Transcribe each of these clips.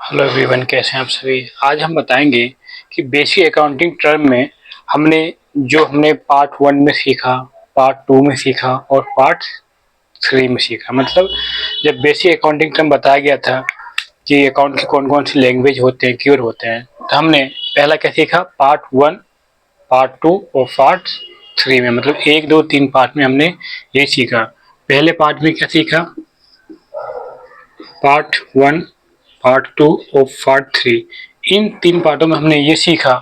Hello everyone, कैसे हैं आप सभी। आज हम बताएंगे कि बेसिक अकाउंटिंग टर्म में हमने पार्ट वन में सीखा, पार्ट टू में सीखा और पार्ट थ्री में सीखा। मतलब जब बेसिक अकाउंटिंग टर्म बताया गया था कि अकाउंट के कौन कौन से लैंग्वेज होते हैं, क्योर होते हैं, तो हमने पहला क्या सीखा, पार्ट वन, पार्ट टू और पार्ट थ्री में। मतलब एक दो तीन पार्ट में हमने ये सीखा। पहले पार्ट में क्या सीखा, पार्ट वन, पार्ट टू और पार्ट थ्री। इन तीन पार्टों में हमने ये सीखा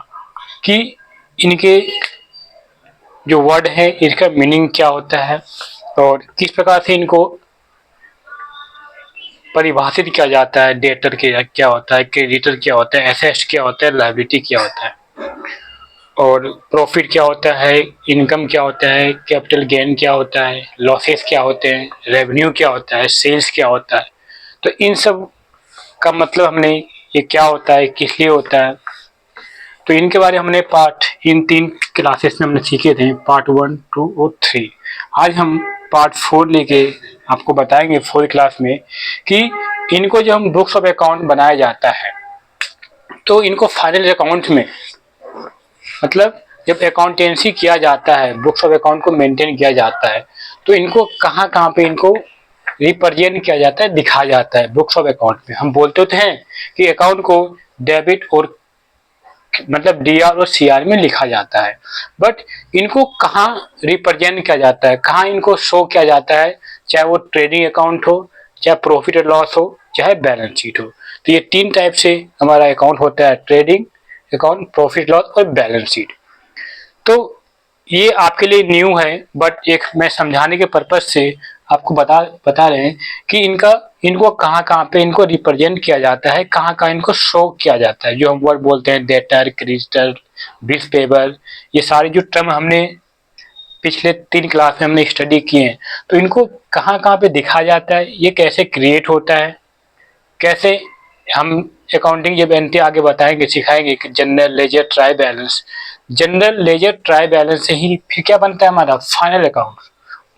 कि इनके जो वर्ड है इसका मीनिंग क्या होता है और किस प्रकार से इनको परिभाषित किया जाता है। डेटर क्या होता है, क्रेडिटर क्या होता है, एसेट क्या होता है, लायबिलिटी क्या होता है और प्रॉफिट क्या होता है, इनकम क्या होता है, कैपिटल गेन क्या होता है, लॉसेस क्या होते हैं, रेवेन्यू क्या होता है, सेल्स क्या होता है। तो इन सब का मतलब हमने ये क्या होता है, किस लिए होता है, तो इनके बारे में हमने इन तीन क्लासेस में हमने सीखे थे, पार्ट वन टू और थ्री। आज हम पार्ट फोर लेके आपको बताएंगे फोर्थ क्लास में कि इनको जब हम बुक्स ऑफ अकाउंट बनाया जाता है तो इनको फाइनल अकाउंट में, मतलब जब अकाउंटेंसी किया जाता है, बुक्स ऑफ अकाउंट को मेंटेन किया जाता है, तो इनको कहाँ कहाँ पे इनको रिप्रेजेंट किया जाता है, दिखाया जाता है बुक्स ऑफ अकाउंट में। हम बोलते होते हैं कि अकाउंट को डेबिट और मतलब डीआर और सीआर में लिखा जाता है, बट इनको कहाँ रिप्रेजेंट किया जाता है, कहाँ इनको शो किया जाता है, चाहे वो ट्रेडिंग अकाउंट हो, चाहे प्रॉफिट और लॉस हो, चाहे बैलेंस शीट हो। तो ये तीन टाइप से हमारा अकाउंट होता है, ट्रेडिंग अकाउंट, प्रॉफिट लॉस और बैलेंस शीट। तो ये आपके लिए न्यू है, बट एक मैं समझाने के पर्पज से आपको बता रहे हैं कि इनको कहाँ कहाँ पे इनको रिप्रेजेंट किया जाता है, कहाँ कहाँ इनको शो किया जाता है। जो हम वर्ड बोलते हैं डेटर, क्रेडिटर, बिल्स पेबल, ये सारे जो टर्म हमने पिछले तीन क्लास में हमने स्टडी किए हैं, तो इनको कहाँ कहाँ पे दिखाया जाता है, ये कैसे क्रिएट होता है, कैसे हम अकाउंटिंग जब एंट्री आगे बताएंगे, सिखाएंगे कि general ledger, try balance. General ledger, try balance से ही फिर क्या बनता है हमारा final account,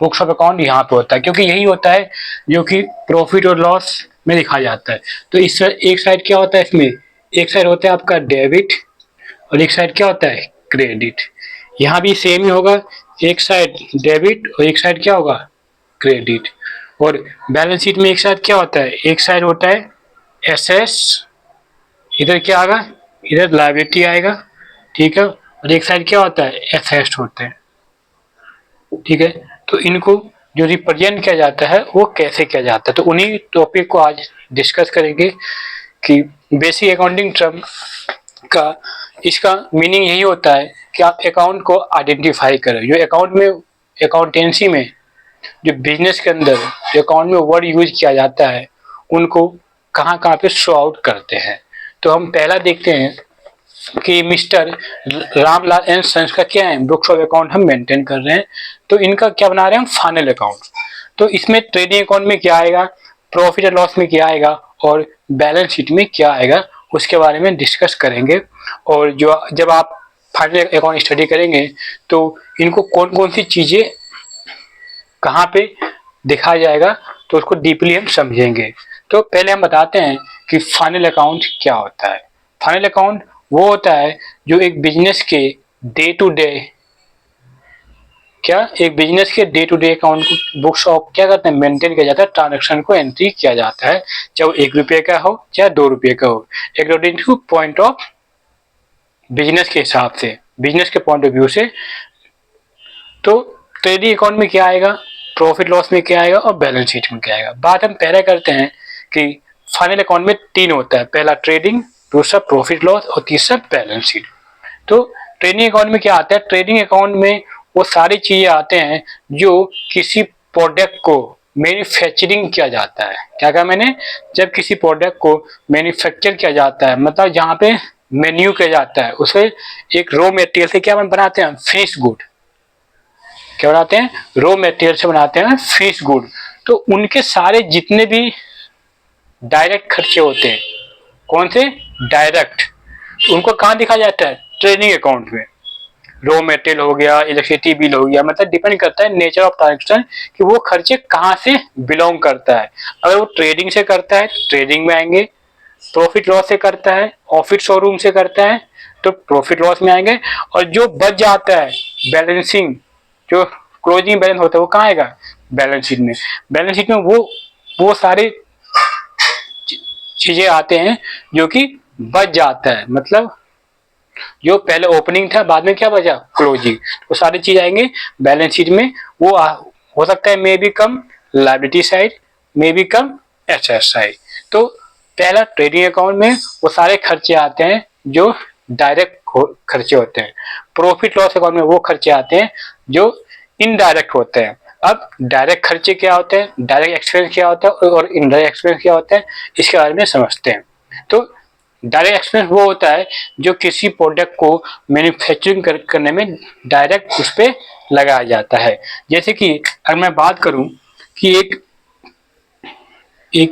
books of account यहाँ पे होता है, क्योंकि यही होता है जो कि प्रॉफिट और लॉस में दिखाया जाता है। तो इस एक साइड क्या होता है, इसमें एक साइड होता है आपका डेबिट और एक साइड क्या होता है, क्रेडिट। यहाँ भी सेम ही होगा, एक साइड डेबिट और एक साइड क्या होगा, क्रेडिट। और बैलेंस शीट में एक साइड क्या होता है, एक साइड होता है एसेट्स, इधर क्या आएगा, इधर लायबिलिटी आएगा, ठीक है, और एक साइड क्या होता है, एसेट्स होते हैं, ठीक है। तो इनको जो रिप्रेजेंट किया जाता है वो कैसे किया जाता है, तो उन्हीं टॉपिक को आज डिस्कस करेंगे कि बेसिक अकाउंटिंग टर्म का इसका मीनिंग यही होता है कि आप अकाउंट को आइडेंटिफाई करें। जो अकाउंट में, अकाउंटेंसी में, जो बिजनेस के अंदर जो अकाउंट में वर्ड यूज किया जाता है, उनको कहाँ कहाँ पे शो आउट करते हैं। तो हम पहला देखते हैं कि मिस्टर रामलाल एंड सन्स का क्या है, बुक्स ऑफ अकाउंट हम मेंटेन कर रहे हैं। तो इनका क्या बना रहे हैं हम, फाइनल अकाउंट। तो इसमें ट्रेडिंग अकाउंट में क्या आएगा, प्रॉफिट एंड लॉस में क्या आएगा और बैलेंस शीट में क्या आएगा, उसके बारे में डिस्कस करेंगे। और जो जब आप फाइनल अकाउंट स्टडी करेंगे तो इनको कौन कौन सी चीजें कहाँ पे दिखाया जाएगा, तो उसको डीपली हम समझेंगे। तो पहले हम बताते हैं कि फाइनल अकाउंट क्या होता है। फाइनल अकाउंट वो होता है जो एक बिजनेस के डे टू डे, एक बिजनेस के डे टू डे अकाउंट को बुक्स ऑफ क्या करते हैं, मेंटेन किया जाता है, ट्रांजेक्शन को एंट्री किया जाता है, चाहे वो 1 रुपये का हो चाहे 2 रुपये का हो, according two point of business के हिसाब से, बिजनेस के पॉइंट ऑफ व्यू से। तो ट्रेडिंग अकाउंट में क्या आएगा, प्रॉफिट लॉस में क्या आएगा और बैलेंस शीट में क्या आएगा। बात हम पहले करते हैं कि फाइनल अकाउंट में तीन होता है, पहला ट्रेडिंग, दूसरा प्रॉफिट लॉस और तीसरा बैलेंस शीट। तो ट्रेडिंग अकाउंट में क्या आता है, ट्रेडिंग अकाउंट में वो सारी चीजें आते हैं जो किसी प्रोडक्ट को मैन्युफैक्चरिंग किया जाता है। क्या कहा मैंने, जब किसी प्रोडक्ट को मैन्युफैक्चर किया जाता है, मतलब जहाँ पे मेन्यू किया जाता है, उसे एक रॉ मटेरियल से क्या बनाते हैं, फिनिश गुड। क्या बनाते हैं, रॉ मटेरियल से बनाते हैं फिनिश गुड। तो उनके सारे जितने भी डायरेक्ट खर्चे होते हैं, कौन से, डायरेक्ट, उनको कहाँ दिखा जाता है, ट्रेडिंग अकाउंट में। रॉ मटेरियल हो गया, इलेक्ट्रिसिटी बिल हो गया, मतलब डिपेंड करता है नेचर ऑफ ट्रांजेक्शन कि वो खर्चे कहाँ से बिलोंग करता है। अगर वो ट्रेडिंग से करता है ट्रेडिंग में आएंगे, प्रॉफिट लॉस से करता है, ऑफिस शोरूम से करता है, तो प्रॉफिट लॉस में आएंगे। और जो बच जाता है बैलेंसिंग, जो क्लोजिंग बैलेंस होता है वो कहाँ आएगा, बैलेंस शीट में। बैलेंस शीट में वो सारे चीजें आते हैं जो कि बच जाता है, मतलब जो पहले ओपनिंग था बाद में क्या बचा, क्लोजिंग, वो सारी चीज आएंगे बैलेंस शीट में। हो सकता है may be come liability side, may be come asset side. तो पहला ट्रेडिंग अकाउंट में वो सारे खर्चे आते हैं जो डायरेक्ट खर्चे होते हैं। प्रॉफिट लॉस अकाउंट में वो खर्चे आते हैं जो इनडायरेक्ट होते हैं। अब डायरेक्ट खर्चे क्या होते हैं, डायरेक्ट एक्सपेंस क्या होता है और इनडायरेक्ट एक्सपेंस क्या होता है, इसके बारे में समझते हैं। तो डायरेक्ट एक्सपेंस वो होता है जो किसी प्रोडक्ट को मैन्युफैक्चरिंग करने में डायरेक्ट उस पर लगाया जाता है। जैसे कि अगर मैं बात करूं कि एक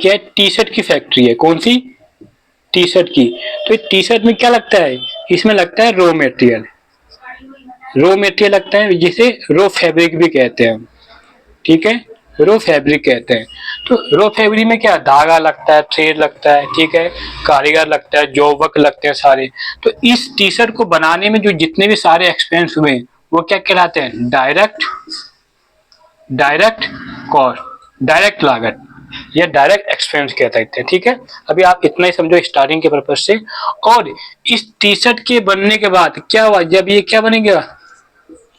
है टी शर्ट की फैक्ट्री है, कौन सी, टी शर्ट की। तो टी शर्ट में क्या लगता है, इसमें लगता है रॉ मटेरियल, रॉ मटेरियल लगता है जिसे रॉ फैब्रिक भी कहते हैं, ठीक है, रॉ फैब्रिक कहते हैं। तो रॉ फैब्रिक में क्या, धागा लगता है, थ्रेड लगता है, ठीक है, कारीगर लगता है, जॉब वर्क लगते हैं सारे। तो इस टी शर्ट को बनाने में जो जितने भी सारे एक्सपेंस हुए वो क्या कहलाते हैं, डायरेक्ट कॉस्ट, डायरेक्ट लागत या डायरेक्ट एक्सपेंस कह सकते हैं, ठीक है। अभी आप इतना ही समझो स्टार्टिंग के पर्पज से। और इस टी शर्ट के बनने के बाद क्या हुआ, जब ये क्या बनेगा,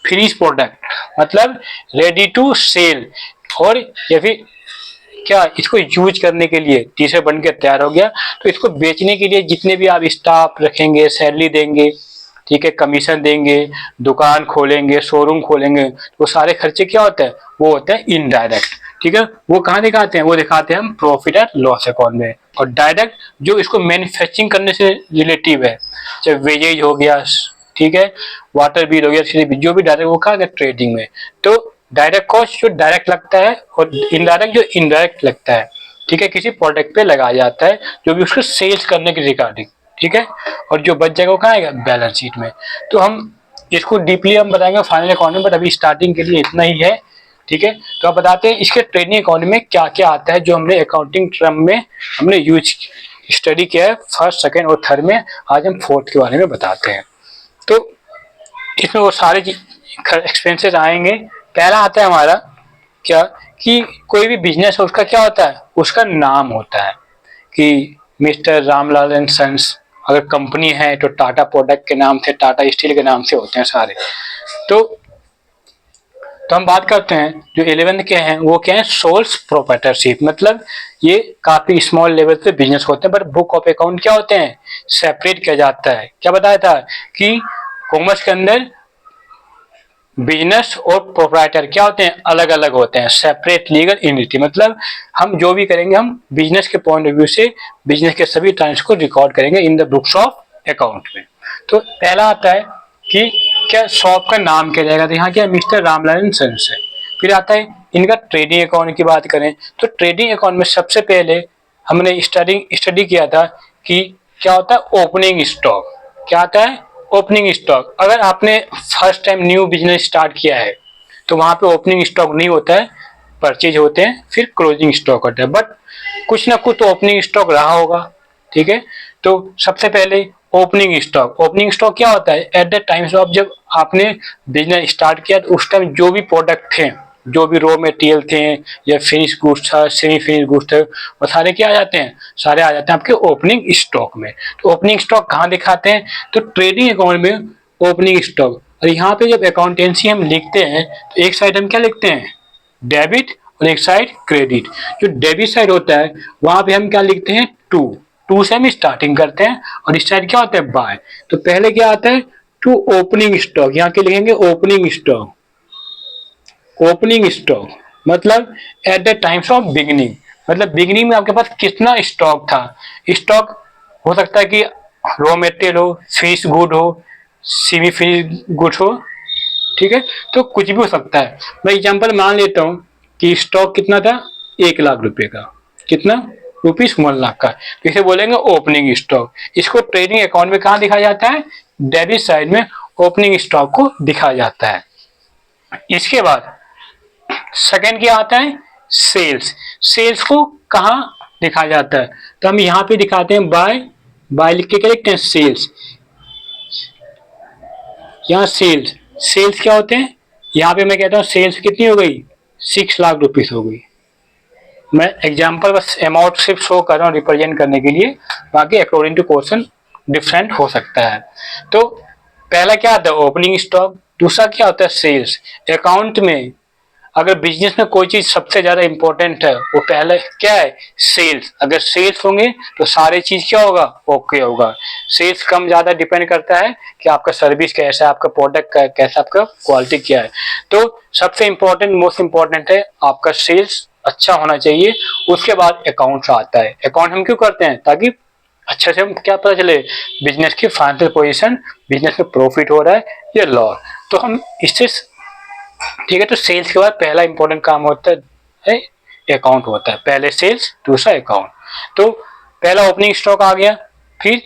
फिनिश प्रोडक्ट, मतलब रेडी टू सेल, और या फिर क्या इसको यूज करने के लिए टी शर्ट बन के तैयार हो गया, तो इसको बेचने के लिए जितने भी आप स्टाफ रखेंगे, सैलरी देंगे, ठीक है, कमीशन देंगे, दुकान खोलेंगे, शोरूम खोलेंगे, वो सारे खर्चे क्या होते हैं, वो होते हैं इनडायरेक्ट, ठीक है। वो कहाँ दिखाते हैं, वो दिखाते हैं हम प्रॉफिट एंड लॉस अकाउंट में। और डायरेक्ट जो इसको मैन्युफैक्चरिंग करने से रिलेटिव है, चाहे वेजेज हो गया, ठीक है, वाटर बिल हो गया, जो भी डायरेक्ट, वो कहाँ गया, ट्रेडिंग में। तो डायरेक्ट कॉस्ट जो डायरेक्ट लगता है और इनडायरेक्ट जो इनडायरेक्ट लगता है, ठीक है, किसी प्रोडक्ट पे लगाया जाता है जो भी उसको सेल्स करने की रिगार्डिंग, ठीक है। और जो बच जाएगा वो कहाँ आएगा, बैलेंस शीट में। तो हम इसको डीपली हम बताएंगे फाइनल अकाउंट में, बट अभी स्टार्टिंग के लिए इतना ही है, ठीक है। तो आप बताते हैं इसके ट्रेडिंग अकाउंट में क्या क्या आता है जो हमने अकाउंटिंग टर्म में हमने यूज स्टडी किया है फर्स्ट, सेकेंड और थर्ड में। आज हम फोर्थ के बारे में बताते हैं। तो इसमें वो सारे एक्सपेंसेस आएंगे। पहला आता है हमारा क्या, कि कोई भी बिजनेस है उसका क्या होता है, उसका नाम होता है, कि मिस्टर रामलाल एंड सन्स। अगर कंपनी है तो टाटा प्रोडक्ट के नाम से, टाटा स्टील के नाम से होते हैं सारे। तो हम बात करते हैं जो 11th के हैं वो क्या है, सोल्स प्रोप्राइटरशिप, मतलब ये काफी स्मॉल लेवल पे बिजनेस होते हैं, पर बुक ऑफ अकाउंट क्या होते हैं, सेपरेट किया जाता है। क्या बताया था कि कॉमर्स के अंदर बिजनेस और प्रोप्राइटर क्या होते हैं, अलग अलग होते हैं, सेपरेट लीगल एंटिटी। मतलब हम जो भी करेंगे हम बिजनेस के पॉइंट ऑफ व्यू से बिजनेस के सभी ट्रांस को रिकॉर्ड करेंगे in the books of account में। तो पहला आता है कि क्या शॉप का नाम क्या जाएगा, तो यहाँ क्या मिस्टर रामलाल सन्स है। फिर आता है इनका ट्रेडिंग अकाउंट की बात करें तो ट्रेडिंग अकाउंट में सबसे पहले हमने स्टडी किया था कि क्या होता है, ओपनिंग स्टॉक। क्या आता है, ओपनिंग स्टॉक। अगर आपने first time new business start किया है तो वहां पे ओपनिंग स्टॉक नहीं होता है, परचेज होते हैं, फिर क्लोजिंग स्टॉक होता है, बट कुछ ना कुछ तो ओपनिंग स्टॉक रहा होगा, ठीक है। तो सबसे पहले ओपनिंग स्टॉक, ओपनिंग स्टॉक क्या होता है, एट द टाइम ऑफ जब आपने बिजनेस स्टार्ट किया तो उस टाइम जो भी प्रोडक्ट थे, जो भी रॉ मटेरियल थे या फिनिश गुड्स था, सेमी फिनिश गुड्स थे, वो सारे क्या आ जाते हैं, सारे आ जाते हैं आपके ओपनिंग स्टॉक में। तो ओपनिंग स्टॉक कहाँ दिखाते हैं, तो ट्रेडिंग अकाउंट में ओपनिंग स्टॉक। और यहाँ पे जब अकाउंटेंसी हम लिखते हैं तो एक साइड हम क्या लिखते हैं, डेबिट, और एक साइड क्रेडिट। जो डेबिट साइड होता है वहां पे हम क्या लिखते हैं, टू से हम स्टार्टिंग करते हैं, और इस साइड क्या होता है, बाय। तो पहले क्या आता है, टू ओपनिंग स्टॉक, यहाँ के लिखेंगे ओपनिंग स्टॉक। ओपनिंग स्टॉक मतलब at the times of beginning, मतलब बिगिनिंग में आपके पास कितना स्टॉक था। स्टॉक हो सकता है कि रॉ मटेरियल हो, फिनिश गुड हो, सेमी फिनिश गुड हो, ठीक है, तो कुछ भी हो सकता है। मैं एग्जांपल मान लेता हूं कि स्टॉक कितना था, 1 लाख रुपए का, कितना रुपीस 1 लाख का, तो इसे बोलेंगे ओपनिंग स्टॉक। इसको ट्रेडिंग अकाउंट में कहा दिखाया जाता है, डेबिट साइड में ओपनिंग स्टॉक को दिखाया जाता है। इसके बाद सेकंड क्या आता है, सेल्स। सेल्स को कहाँ दिखाया जाता है। तो हम यहाँ पे दिखाते हैं बाय, बाय लिख के क्या लिखते हैं, सेल्स। यहाँ सेल्स, सेल्स क्या होते हैं, यहाँ पे मैं कहता हूँ सेल्स कितनी हो गई, 6 लाख रुपीज हो गई। मैं एग्जाम्पल बस अमाउंट सिर्फ शो कर रहा हूँ रिप्रेजेंट करने के लिए, बाकी अकॉर्डिंग टू क्वेश्चन डिफरेंट हो सकता है। तो पहला क्या आता है, ओपनिंग स्टॉक। दूसरा क्या होता है, सेल्स। अकाउंट में अगर बिजनेस में कोई चीज सबसे ज्यादा इंपॉर्टेंट है, वो पहले क्या है, सेल्स। अगर सेल्स होंगे तो सारी चीज क्या होगा, ओके होगा। सेल्स कम ज्यादा डिपेंड करता है कि आपका सर्विस कैसा है, आपका प्रोडक्ट कैसा, आपका क्वालिटी क्या है। तो सबसे इंपॉर्टेंट, मोस्ट इंपॉर्टेंट है आपका सेल्स अच्छा होना चाहिए। उसके बाद अकाउंट आता है। अकाउंट हम क्यों करते हैं, ताकि अच्छे से हम क्या पता चले, बिजनेस की फाइनेंशियल पोजीशन, बिजनेस में प्रॉफिट हो रहा है या लॉस। तो हम इससे, ठीक है। तो सेल्स के बाद पहला इंपॉर्टेंट काम होता है अकाउंट होता है। पहले सेल्स, दूसरा अकाउंट। तो पहला ओपनिंग स्टॉक आ गया, फिर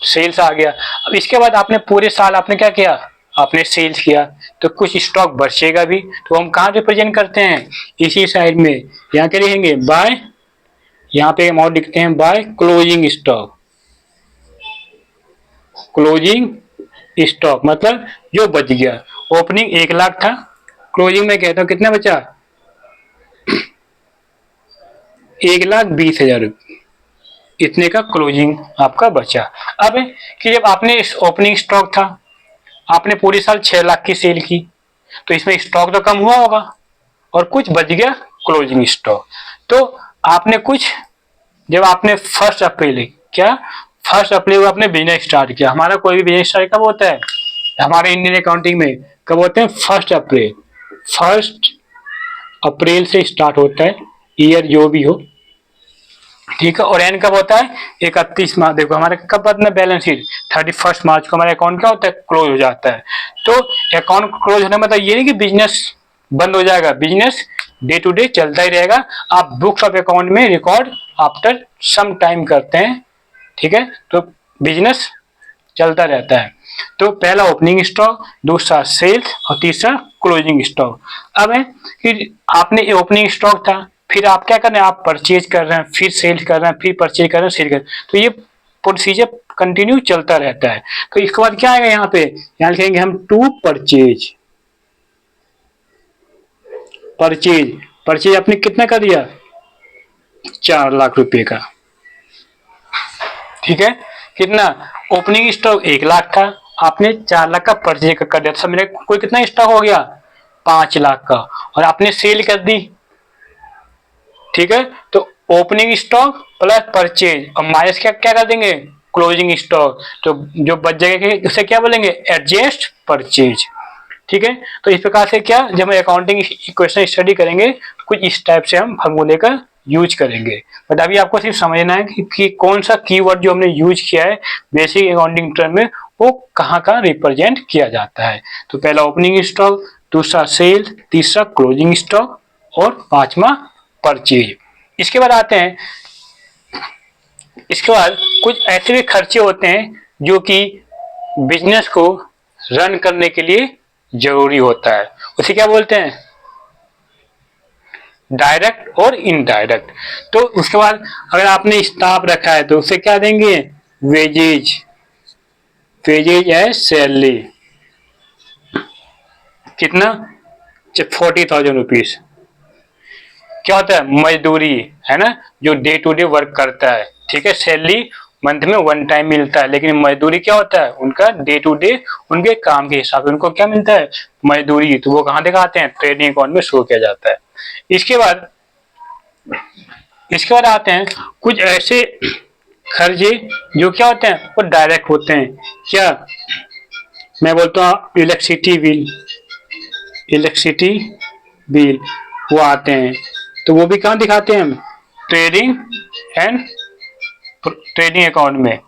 सेल्स आ गया। अब इसके बाद आपने पूरे साल आपने क्या किया, आपने सेल्स किया, तो कुछ स्टॉक बचेगा भी, तो हम कहाँ रिप्रेजेंट करते हैं, इसी साइड में। यहाँ क्या लिखेंगे, बाय, यहाँ पे अमाउंट लिखते हैं by closing stock. Closing stock मतलब जो बच गया। ओपनिंग 1 लाख था, क्लोजिंग में कहता हूँ कितना बचा, 1,20,000 रुपये, इतने का क्लोजिंग आपका बचा। अब कि जब आपने इस ओपनिंग स्टॉक था, आपने पूरी साल 6 लाख की सेल की, तो इसमें स्टॉक तो कम हुआ होगा और कुछ बच गया क्लोजिंग स्टॉक। तो आपने कुछ, जब आपने 1 अप्रैल, क्या 1 अप्रैल को आपने बिजनेस स्टार्ट किया। हमारा कोई भी बिजनेस स्टार्ट कब होता है, हमारे इंडियन अकाउंटिंग में कब होते हैं, 1 अप्रैल। 1 अप्रैल से स्टार्ट होता है, ईयर जो भी हो, ठीक है। और एंड कब होता है, 31 मार्च। देखो हमारे कब अपना बैलेंस शीट, 31 मार्च को हमारा अकाउंट क्या होता है, क्लोज हो जाता है। तो अकाउंट क्लोज होने मतलब ये नहीं कि बिजनेस बंद हो जाएगा, बिजनेस डे टू डे चलता ही रहेगा। आप बुक्स ऑफ अकाउंट में रिकॉर्ड आफ्टर सम टाइम करते हैं, ठीक है। तो बिजनेस चलता रहता है। तो पहला ओपनिंग स्टॉक, दूसरा सेल्स और तीसरा क्लोजिंग स्टॉक। अब है कि आपने ओपनिंग स्टॉक था, फिर आप क्या कर रहे हैं, आप परचेज कर रहे हैं, फिर सेल्स कर रहे हैं, फिर परचेज कर रहे हैं, सेल कर रहे हैं। तो ये प्रोसीजर कंटिन्यू चलता रहता है। तो इसके बाद क्या आएगा, यहाँ पे यहाँ लिखेंगे हम टू परचेज। परचेज, परचेज आपने कितना कर दिया, 4 लाख रुपए का, ठीक है। कितना, ओपनिंग स्टॉक 1 लाख था, आपने 4 लाख का परचेज कर दिया, सब मेरे कोई कितना स्टॉक हो गया, 5 लाख का, और आपने सेल कर दी, ठीक है। तो ओपनिंग स्टॉक प्लस परचेज और माइनस क्या क्या कर देंगे, क्लोजिंग स्टॉक। तो जो बच जाएगा उसे क्या बोलेंगे, एडजस्ट परचेज, ठीक है। तो इस प्रकार से क्या, जब हम अकाउंटिंग इक्वेशन स्टडी करेंगे तो कुछ इस टाइप से हम फॉर्मूले का यूज करेंगे। बट अभी आपको सिर्फ समझना है कि कौन सा कीवर्ड जो हमने यूज किया है बेसिक अकाउंटिंग टर्म में, वो कहाँ कहाँ रिप्रेजेंट किया जाता है। तो पहला ओपनिंग स्टॉक, दूसरा सेल, तीसरा क्लोजिंग स्टॉक और पांचवा परचेज। इसके बाद आते हैं, इसके बाद कुछ ऐसे भी खर्चे होते हैं जो कि बिजनेस को रन करने के लिए जरूरी होता है, उसे क्या बोलते हैं, डायरेक्ट और इनडायरेक्ट। तो उसके बाद अगर आपने स्टाफ रखा है तो उसे क्या देंगे, वेजेज, वेजेज एज सैलरी, कितना, 40,000 रुपीज। क्या होता है, मजदूरी, है ना, जो डे टू डे वर्क करता है, ठीक है। सैलरी मंथ में 1 टाइम मिलता है, लेकिन मजदूरी क्या होता है, उनका डे टू डे उनके काम के हिसाब से उनको क्या मिलता है, मजदूरी। तो वो कहाँ दिखाते हैं, ट्रेडिंग अकाउंट में शो किया जाता है। इसके बाद, इसके बाद आते हैं कुछ ऐसे खर्चे जो क्या होते हैं, वो डायरेक्ट होते हैं। क्या, मैं बोलता हूँ इलेक्ट्रिसिटी बिल, इलेक्ट्रिसिटी बिल वो आते हैं, तो वो भी कहाँ दिखाते हैं हम, ट्रेडिंग एंड ट्रेडिंग अकाउंट में,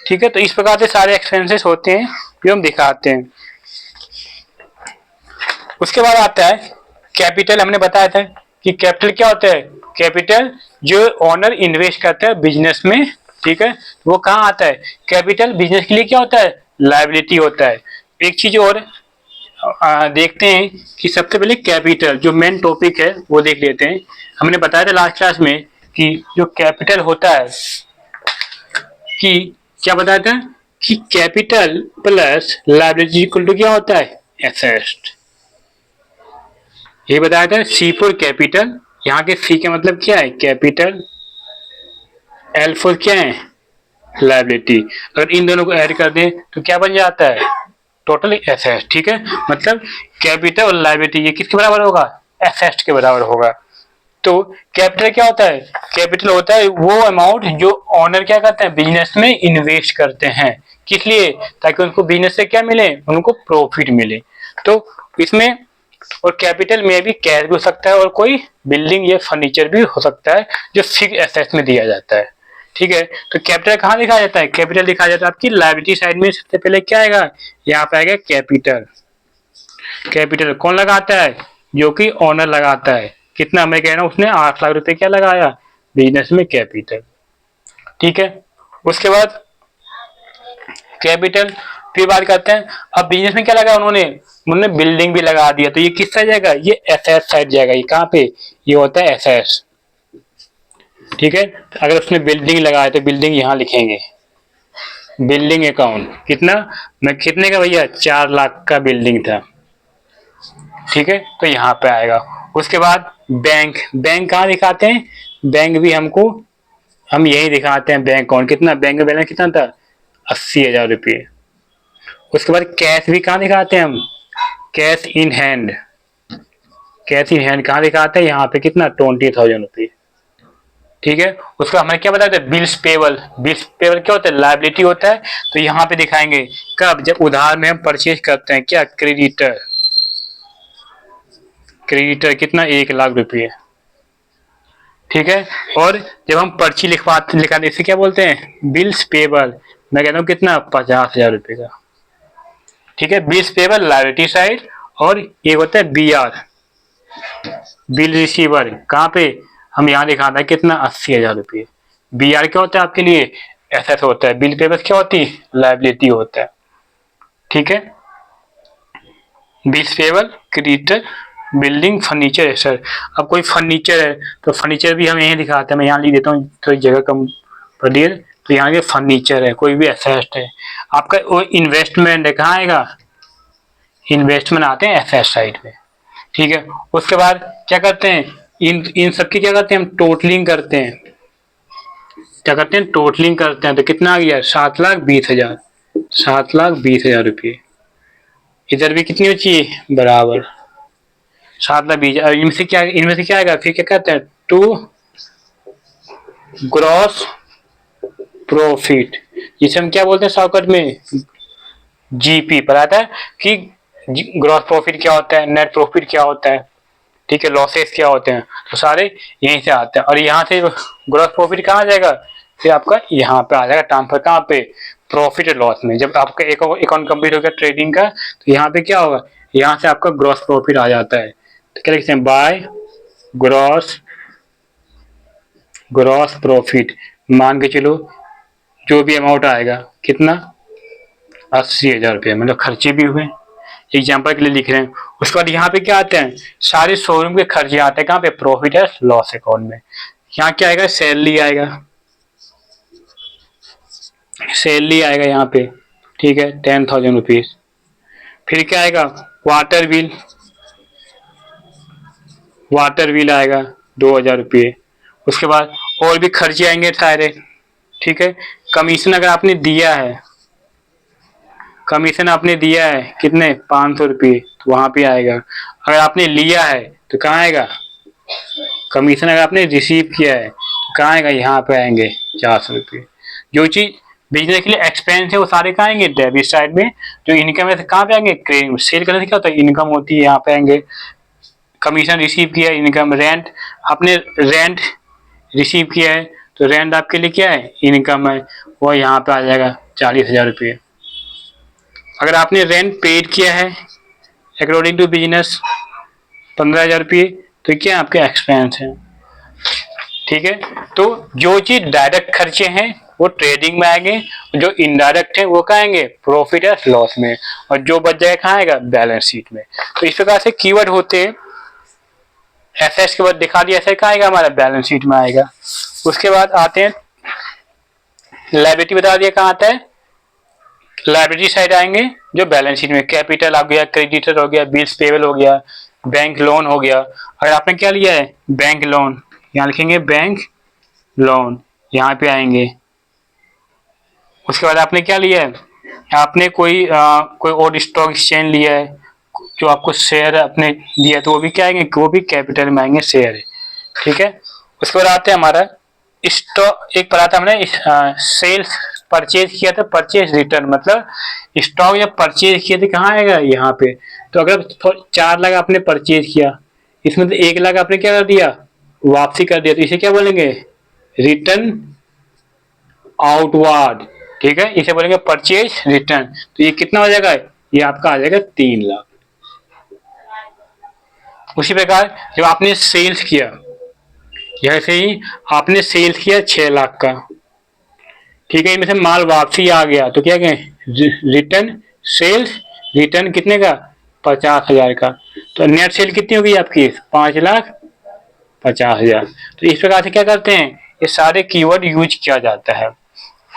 ठीक है। तो इस प्रकार से सारे एक्सपेंसेस होते हैं जो हम दिखाते हैं। उसके बाद आता है कैपिटल। हमने बताया था कि कैपिटल क्या होता है, कैपिटल जो ओनर इन्वेस्ट करता है बिजनेस में, ठीक है, वो कहाँ आता है, कैपिटल बिजनेस के लिए क्या होता है, लायबिलिटी होता है। एक चीज और देखते हैं कि सबसे पहले कैपिटल जो मेन टॉपिक है वो देख लेते हैं। हमने बताया था लास्ट क्लास में कि जो कैपिटल होता है कि क्या बताया था कि capital plus liability equal to क्या होता है, एसेट। ये बताया था सी फॉर कैपिटल, यहाँ के सी का मतलब क्या है, कैपिटल, एल फॉर क्या है, लायबिलिटी। अगर इन दोनों को ऐड कर दें तो क्या बन जाता है, टोटल एसेट। ठीक है, मतलब कैपिटल और लायबिलिटी ये किसके बराबर होगा, एसेट के बराबर होगा। तो कैपिटल क्या होता है, कैपिटल होता है वो अमाउंट जो ओनर क्या करते हैं, बिजनेस में इन्वेस्ट करते हैं। किस लिए, ताकि उनको बिजनेस से क्या मिले, उनको प्रॉफिट मिले। तो इसमें और कैपिटल में भी कैश भी हो सकता है और कोई बिल्डिंग या फर्नीचर भी हो सकता है जो फिक्स एसेट में दिया जाता है। ठीक है, तो कैपिटल कहाँ दिखाया जाता है, कैपिटल दिखाया जाता है आपकी लायबिलिटी साइड में। सबसे पहले क्या आएगा, यहाँ पे आएगा कैपिटल। कैपिटल कौन लगाता है, जो कि ओनर लगाता है। कितना, मैं कह रहा हूँ उसने 8 लाख रुपए क्या लगाया बिजनेस में, कैपिटल। ठीक है, उसके बाद कैपिटल, फिर बात करते हैं अब बिजनेस में क्या लगा उन्होंने बिल्डिंग भी लगा दिया। तो ये किस साइड जाएगा, ये एसेट साइड जाएगा। ये कहाँ पे, ये होता है एसेट। ठीक है, तो अगर उसने बिल्डिंग लगाया तो बिल्डिंग यहाँ लिखेंगे, बिल्डिंग अकाउंट कितना, मैं कितने का भैया, 4 लाख का बिल्डिंग था। ठीक है, तो यहाँ पे आएगा। उसके बाद बैंक, बैंक कहाँ दिखाते हैं, बैंक भी हम यही दिखाते हैं बैंक अकाउंट। कितना, बैंक में बैलेंस कितना था, 80,000 रुपये। उसके बाद कैश भी कहाँ दिखाते हैं हम, cash in hand. Cash in hand कहाँ दिखाते हैं, यहाँ पे कितना, 20,000 रुपये। ठीक है, उसका हमें क्या बताते हैं, बिल्स पेबल। बिल्स पेबल क्या होता है, लायबिलिटी होता है। तो यहाँ पे दिखाएंगे कब, जब उधार में हम परचेज करते हैं क्या, क्रेडिटर। क्रेडिटर कितना, 1 लाख रुपये। ठीक है, और जब हम पर्ची लिखाते इसे क्या बोलते हैं, बिल्स पेबल। मैं कहता हूँ कितना, 50,000 रुपये का। ठीक है, बिल्स पेबल लायबिलिटी साइड। और ये होता है बी आर, बिल रिसीवर। कहाँ पे, हम यहाँ दिखाते हैं कितना, 80,000 रुपये। बी आर क्या होता है आपके लिए, एसेट होता है। बिल पेबल क्या होती है, लायबिलिटी होता है। ठीक है, bills payable, creditor, building, furniture asset. अब कोई फर्नीचर है तो फर्नीचर भी हम यहीं दिखाते हैं। मैं यहाँ लिख देता हूँ, थोड़ी जगह कम पड़ रही है, तो यहाँ के फर्नीचर है, कोई भी एसेट है आपका। वो इन्वेस्टमेंट है, कहाँ आएगा, इन्वेस्टमेंट आते हैं एसेट साइड में। ठीक है, उसके बाद क्या करते हैं, इन सबकी क्या करते हैं, हम टोटलिंग करते हैं। क्या करते हैं, टोटलिंग करते हैं। तो कितना आ गया, 7,20,000, 7,20,000 रुपये। इधर भी कितनी बची, बराबर 7,20,000। इनमें से क्या आएगा, फिर क्या कहते हैं, टू ग्रॉस प्रॉफिट, जिसे हम क्या बोलते हैं शॉर्टकट में, जीपी। पता है कि ग्रॉस प्रॉफिट क्या होता है, नेट प्रॉफिट क्या होता है। ठीक है, लॉसेस क्या होते हैं, तो सारे यहीं से आते हैं। और यहाँ से ग्रॉस प्रॉफिट कहाँ जाएगा, फिर आपका यहाँ पे आ जाएगा ट्रांसफर, कहाँ पे, प्रॉफिट और लॉस में। जब आपका एक अकाउंट कंप्लीट हो गया ट्रेडिंग का, तो यहाँ पे क्या होगा, यहाँ से आपका ग्रॉस प्रॉफिट आ जाता है। तो क्या लिखते हैं, बाय ग्रॉस प्रॉफिट। मान के चलो जो भी अमाउंट आएगा कितना, 80,000 रुपये, मतलब खर्चे भी हुए, एग्जाम्पल के लिए लिख रहे हैं। उसके बाद यहाँ पे क्या आते हैं, सारे शोरूम के खर्चे आते हैं, कहाँ पे, प्रॉफिट एंड लॉस अकाउंट में। यहाँ क्या आएगा, सैलरी आएगा, सैलरी आएगा यहाँ पे। ठीक है, 10,000 रुपीज। फिर क्या आएगा, वाटर बिल, वाटर बिल आएगा 2,000 रुपये। उसके बाद और भी खर्चे आएंगे सारे। ठीक है, कमीशन अगर आपने दिया है, कमीशन आपने दिया है कितने, 500 रुपये, तो वहां पे आएगा। अगर आपने लिया है तो कहाँ आएगा, कमीशन अगर आपने रिसीव किया है तो कहाँ आएगा, यहाँ पे आएंगे 400 रुपये। जो चीज बिजनेस के लिए एक्सपेंस है वो सारे कहाँ आएंगे, डेबिट साइड में। जो इनकम है कहाँ पे आएंगे, क्रेडिट। सेल करने से क्या होता है, इनकम होती है, यहाँ पे आएंगे। कमीशन रिसीव किया, इनकम। रेंट, आपने रेंट रिसीव किया है तो रेंट आपके लिए क्या है, इनकम है, वो यहाँ पे आ जाएगा 40,000 रुपये। अगर आपने रेंट पेड किया है अकॉर्डिंग टू बिजनेस 15,000 रुपये, तो क्या आपके एक्सपेंस है। ठीक है, तो जो चीज डायरेक्ट खर्चे हैं वो ट्रेडिंग में आएंगे, जो इनडायरेक्ट है वो कहाँ आएंगे, प्रॉफिट या लॉस में, और जो बच जाएगा कहाँ आएगा, बैलेंस शीट में। तो इस प्रकार से कीवर्ड होते हैं। एसेट्स के बाद दिखा दिया, ऐसे कहाँ आएगा हमारा, बैलेंस शीट में आएगा। उसके बाद आते हैं लायबिलिटी, बता दिया कहाँ आता है, लायबिलिटी साइड आएंगे जो बैलेंस शीट में, कैपिटल आ गया, क्रेडिटर हो गया, बिल्स पेबल हो गया, बैंक लोन हो गया। अगर आपने क्या लिया है, बैंक लोन, यहाँ लिखेंगे बैंक लोन, यहाँ पे आएंगे। उसके बाद आपने क्या लिया है, आपने कोई और स्टॉक एक्सचेंज लिया है, जो आपको शेयर अपने दिया, तो वो भी क्या आएंगे, वो भी कैपिटल में आएंगे, शेयर है, ठीक है। उसके बाद आते हैं हमारा स्टॉक, एक पढ़ा था हमने, सेल्स परचेज किया था, परचेज रिटर्न, मतलब स्टॉक जब परचेज किया तो कहाँ आएगा, यहाँ पे। तो अगर 4 लाख आपने परचेज किया, इसमें तो 1 लाख आपने क्या कर दिया, वापसी कर दिया, तो इसे क्या बोलेंगे, रिटर्न आउटवर्ड, ठीक है, इसे बोलेंगे परचेज रिटर्न। तो ये कितना हो जाएगा, ये आपका आ जाएगा 3 लाख। उसी प्रकार जब आपने सेल्स किया, जैसे ही आपने सेल्स किया 6 लाख का, ठीक है, इनमें से माल वापसी आ गया, तो क्या कहें, रिटर्न सेल्स रिटर्न कितने का, 50,000 का। तो नेट सेल कितनी होगी आपकी, 5,50,000। तो इस प्रकार से क्या करते हैं, ये सारे कीवर्ड यूज किया जाता है।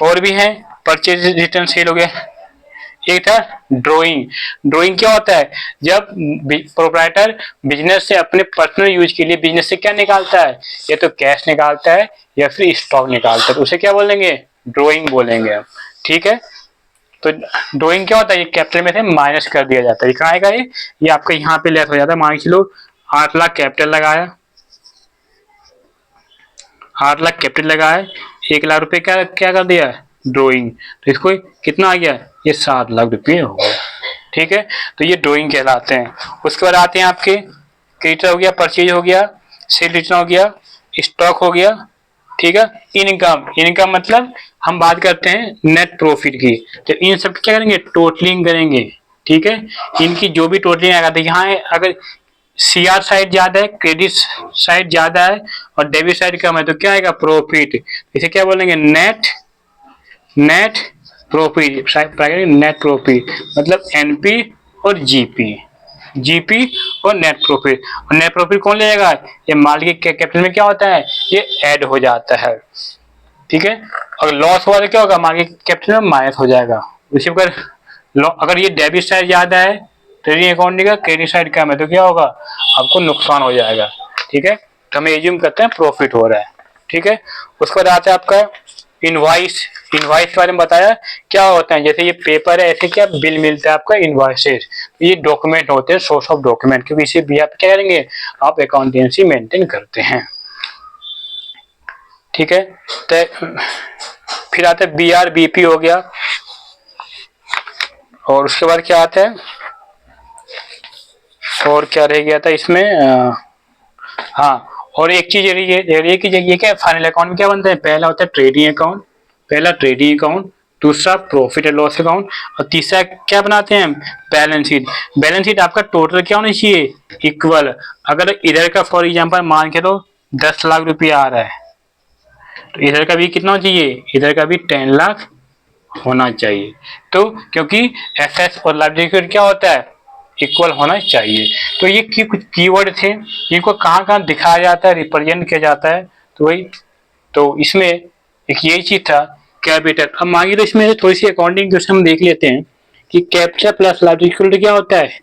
और भी है, परचेज रिटर्न सेल हो गया। एक था ड्राइंग। ड्राइंग क्या होता है, जब प्रोप्राइटर बिजनेस से अपने पर्सनल यूज के लिए बिजनेस से क्या निकालता है, या तो कैश निकालता है या फिर स्टॉक निकालता है, तो उसे क्या बोलेंगे, ड्राइंग बोलेंगे हम, ठीक है। तो ड्राइंग क्या होता है, ये कैपिटल में से माइनस कर दिया जाता है, कहाँ आएगा ये आपका यहाँ पे लेस हो जाता है। मान के चलो 8 लाख कैपिटल लगाया, 8 लाख कैपिटल लगाया, 1 लाख रुपए क्या क्या कर दिया, ड्राइंग, तो इसको कितना आ गया, ये 7 लाख रुपये हो गया, ठीक है। तो ये ड्राइंग कहलाते हैं। उसके बाद आते हैं आपके क्रेडिटर हो गया, परचेज हो गया, सेल रिटर्न हो गया, स्टॉक हो गया, ठीक है। इनकम, इनकम मतलब हम बात करते हैं नेट प्रॉफिट की, तो इन सब क्या करेंगे, टोटलिंग करेंगे, ठीक है। इनकी जो भी टोटलिंग आएगा, तो यहाँ अगर सीआर साइड ज्यादा है, क्रेडिट साइड ज्यादा है और डेबिट साइड कम है, तो क्या आएगा, प्रॉफिट। इसे क्या बोलेंगे, net net profit, net profit मतलब एनपी और जीपी, जीपी और नेट प्रॉफिट। और नेट प्रॉफिट कौन ले जाएगा, ये माल के कैपिटल में क्या होता है, ये ऐड हो जाता है, ठीक है। और लॉस हुआ तो क्या होगा, माल के कैपिटल में माइनस हो जाएगा। उसी प्रकार अगर ये डेबिट साइड ज्यादा है, ट्रेडिंग अकाउंट का क्रेडिट साइड कम है, तो क्या होगा, आपको नुकसान हो जाएगा, ठीक है। तो हमें एज्यूम करते हैं प्रॉफिट हो रहा है, ठीक है। उसके बाद आता है आपका इनवॉइस। इनवॉइस के बारे में बताया क्या होता है, जैसे ये पेपर है, ऐसे क्या बिल मिलता है आपका, इनवॉइसेस, ये डॉक्यूमेंट होते हैं, सोर्स ऑफ डॉक्यूमेंट, क्योंकि इसे भी आप क्या करेंगे, आप अकाउंटेंसी मेंटेन करते हैं, ठीक है। तो फिर आता है बीआर बीपी हो गया, और उसके बाद क्या आता है, और क्या रह गया था इसमें, हाँ, और एक चीज ये क्या फाइनल अकाउंट में क्या बनता है, पहला होता है ट्रेडिंग अकाउंट, पहला ट्रेडिंग अकाउंट, दूसरा प्रॉफिट एंड लॉस अकाउंट, और तीसरा क्या बनाते हैं हम, बैलेंस शीट। बैलेंस शीट आपका टोटल क्या होना चाहिए, इक्वल। अगर इधर का फॉर एग्जांपल मान के तो 10 लाख रुपया आ रहा है, तो इधर का भी कितना चाहिए, इधर का भी 10 लाख होना चाहिए। तो क्योंकि एसेट्स और लायबिलिटी क्या होता है, इक्वल होना चाहिए। तो ये कुछ कीवर्ड थे, इनको कहाँ कहाँ दिखाया जाता है, रिप्रेजेंट किया जाता है, तो वही, तो इसमें एक यही चीज था कैपिटल। अब मांगी तो इसमें थोड़ी सी अकाउंटिंग क्वेश्चन हम देख लेते हैं कि कैपिटल प्लस लायबिलिटी क्या होता है,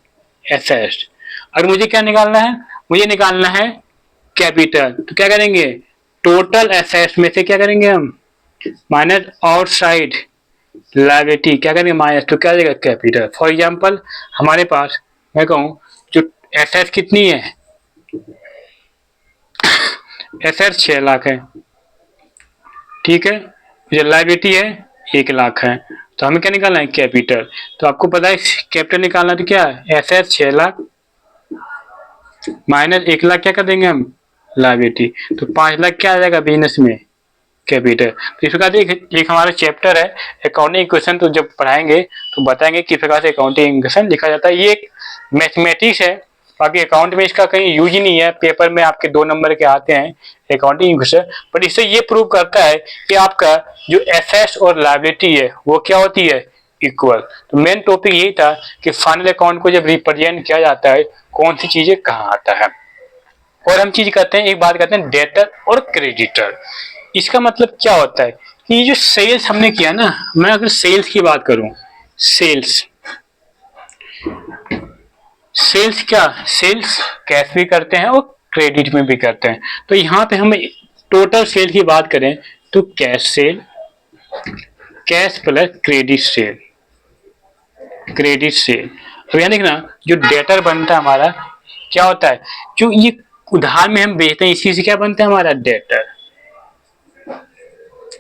एसेट्स। अगर मुझे क्या निकालना है, मुझे निकालना है कैपिटल, तो क्या करेंगे, टोटल एसेट्स में से क्या करेंगे हम, माइनस आउटसाइड लायबिलिटी, क्या करेंगे माइनस, तो क्या देगा कैपिटल। फॉर एग्जांपल हमारे पास मैं कहूँ जो एसेट्स कितनी है, एसेट्स 6 लाख है, ठीक है, जो लायबिलिटी है 1 लाख है, तो हमें क्या निकालना है, कैपिटल। तो आपको पता है कैपिटल निकालना तो क्या है, एसेट्स 6 लाख माइनस 1 लाख क्या कर देंगे हम, लायबिलिटी, तो 5 लाख क्या आ जाएगा बिजनेस में, कैपिटल। तो इस प्रकार से एक हमारा चैप्टर है अकाउंटिंग इक्वेशन, तो जब पढ़ाएंगे तो बताएंगे किस प्रकार से अकाउंटिंग इक्वेशन लिखा जाता है। ये एक मैथमेटिक्स है बाकी अकाउंट में इसका कहीं यूज ही नहीं है, पेपर में आपके 2 नंबर के आते हैं अकाउंटिंग क्वेश्चन, बट इससे ये प्रूव करता है कि आपका जो एसेट्स और लायबिलिटी है वो क्या होती है, इक्वल। तो मेन टॉपिक यही था कि फाइनल अकाउंट को जब रिप्रेजेंट किया जाता है कौन सी चीजें कहाँ आता है। और हम चीज करते हैं, एक बात करते हैं डेटर और क्रेडिटर। इसका मतलब क्या होता है कि जो सेल्स हमने किया ना, मैं अगर सेल्स की बात करूं, सेल्स सेल्स क्या, सेल्स कैश भी करते हैं और क्रेडिट में भी करते हैं। तो यहाँ पे हम टोटल सेल की बात करें तो cash cell, cash plus credit sale, credit sale. अब यहाँ देखना जो डेटर बनता है हमारा क्या होता है, जो ये उधार में हम बेचते हैं इसी से क्या बनता है हमारा डेटर।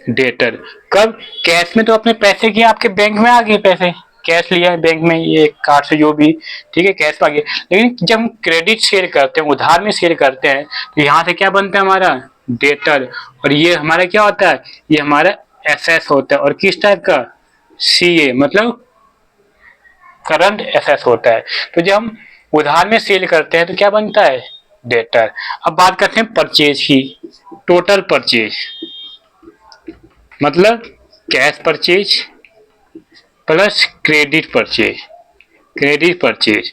डेटर कब, कैश में तो अपने पैसे किए आपके बैंक में आ गए, पैसे कैश लिया है बैंक में, ये कार्ड से जो भी, ठीक है, कैश आ गए। लेकिन जब हम क्रेडिट सेल करते हैं, उधार में सेल करते हैं, तो यहाँ से क्या बनता है हमारा डेटर, और ये हमारा क्या होता है, ये हमारा एसेट होता है। और किस टाइप का, सीए मतलब करंट एसेट होता है। तो जब हम उधार में सेल करते हैं तो क्या बनता है, डेटर। अब बात करते हैं परचेज की, टोटल परचेज मतलब cash purchase plus credit purchase, credit purchase,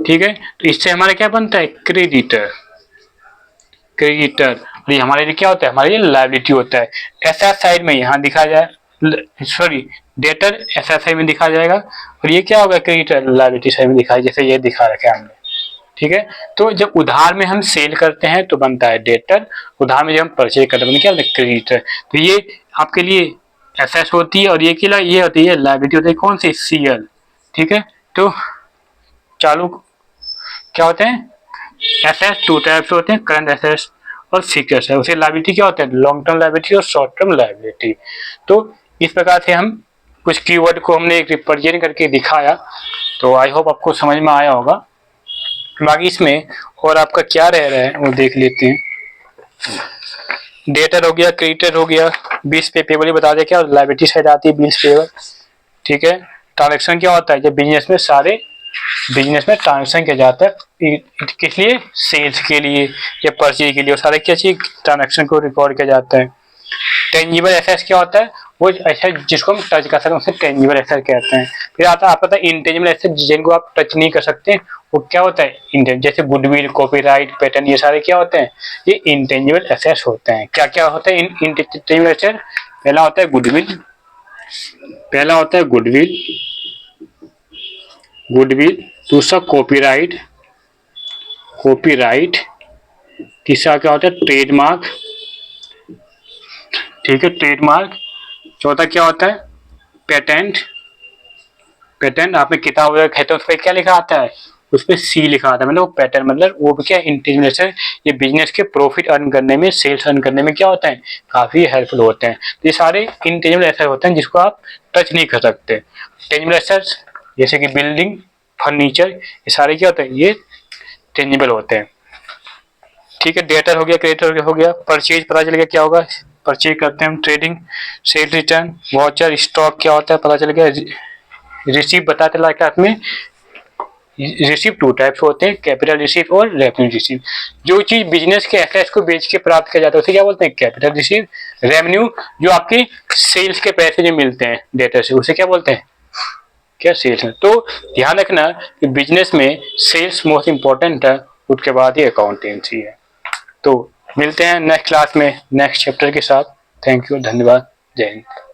ठीक है। तो इससे हमारा क्या बनता है, क्रेडिटर, क्रेडिटर। और ये हमारे लिए क्या होता है, हमारे लिए लायबिलिटी होता है। एसेट साइड में यहाँ दिखा जाए, सॉरी डेटर एसेट साइड में दिखा जाएगा, और ये क्या होगा, क्रेडिटर लायबिलिटी साइड में दिखाई, जैसे ये दिखा रखा है हमने, ठीक है। तो जब उधार में हम सेल करते हैं तो बनता है डेटर, उधार में जब हम परचेज करते हैं क्या होता है, क्रेडिटर। तो ये आपके लिए एसेट होती है और ये किला ये होती है लायबिलिटी होती है, कौन सी, सीएल, ठीक है। तो चालू क्या होते हैं, एसेट 2 टाइप्स होते हैं, करंट एसेट्स और फिक्स्ड एसेट। उसे लायबिलिटी क्या होता है, लॉन्ग टर्म लायबिलिटी और शॉर्ट टर्म लायबिलिटी। तो इस प्रकार से हम कुछ कीवर्ड को हमने एक रिप्रेजेंट करके दिखाया, तो आई होप आपको समझ में आया होगा। बाकी इसमें और आपका क्या रह रहा है वो देख लेते हैं। डेटर हो गया, क्रेडिटर हो गया, बिल्स पेबल बता दें क्या, और लायबिलिटी साइड आती है बिल्स पेबल, ठीक है। ट्रांजैक्शन क्या होता है, जब बिजनेस में सारे बिजनेस में ट्रांजैक्शन किया जाता है, किस लिए, सेल्स के लिए या परचेज के लिए, और सारे क्या चीज ट्रांजैक्शन को रिकॉर्ड किया जाता है। टेंजिबल एसेट क्या होता है, वो एसेट जिसको हम टच कर सकते हैं उसे टेंजिबल एसेट कहते हैं। फिर आता है आपका इंटेंजिबल एसेट जिनको आप टच नहीं कर सकते, वो क्या होता है, इंटेंजिबल, जैसे गुडविल, कॉपीराइट, पैटर्न, ये सारे क्या होते हैं, ये इंटेंजिबल एसेट्स होते हैं। क्या क्या होता है इंटेंजिबल एसेट, पहला होता है गुडविल, पहला होता है गुडविल, गुडविल, दूसरा कॉपीराइट, कॉपीराइट, तीसरा क्या होता है ट्रेडमार्क, ठीक है, ट्रेडमार्क, चौथा क्या होता है पेटेंट, पेटेंट आपने किताब वगैरह कहते हैं उस पर क्या लिखा आता है, उस पर सी लिखा आता है, मतलब पैटर्न, मतलब वो क्या इंटेंजिबल एसेट, ये बिजनेस के प्रॉफिट अर्न करने में, सेल्स अर्न करने में क्या होता है, काफी हेल्पफुल होते हैं। तो ये सारे इंटेंजिबल एसेट होते हैं जिसको आप टच नहीं कर सकते। टेंजिबल एसेट्स जैसे कि बिल्डिंग, फर्नीचर, ये सारे क्या होते हैं, ये टेंजिबल होते हैं, ठीक है। डेटर हो गया, क्रेडिटर हो गया, परचेज पता चल गया क्या होगा, परचेज करते हैं हम, trading, cell return, voucher, stock क्या होता है पता चल गया, रिसीव बता चला क्या में, रिसीव 2 टाइप्स होते हैं, कैपिटल रिसीव और रेवेन्यू रिसीव। जो चीज बिजनेस के एसेट्स को बेच के प्राप्त किया जाता है उसे क्या बोलते हैं, कैपिटल रिसीव। रेवेन्यू जो आपके सेल्स के पैसे जो मिलते हैं डेटर से उसे क्या बोलते हैं, क्या, सेल्स है। तो ध्यान रखना कि बिजनेस में सेल्स मोस्ट इंपॉर्टेंट है, उसके बाद ही अकाउंटेंसी है। तो मिलते हैं नेक्स्ट क्लास में नेक्स्ट चैप्टर के साथ। थैंक यू, धन्यवाद, जय हिंद।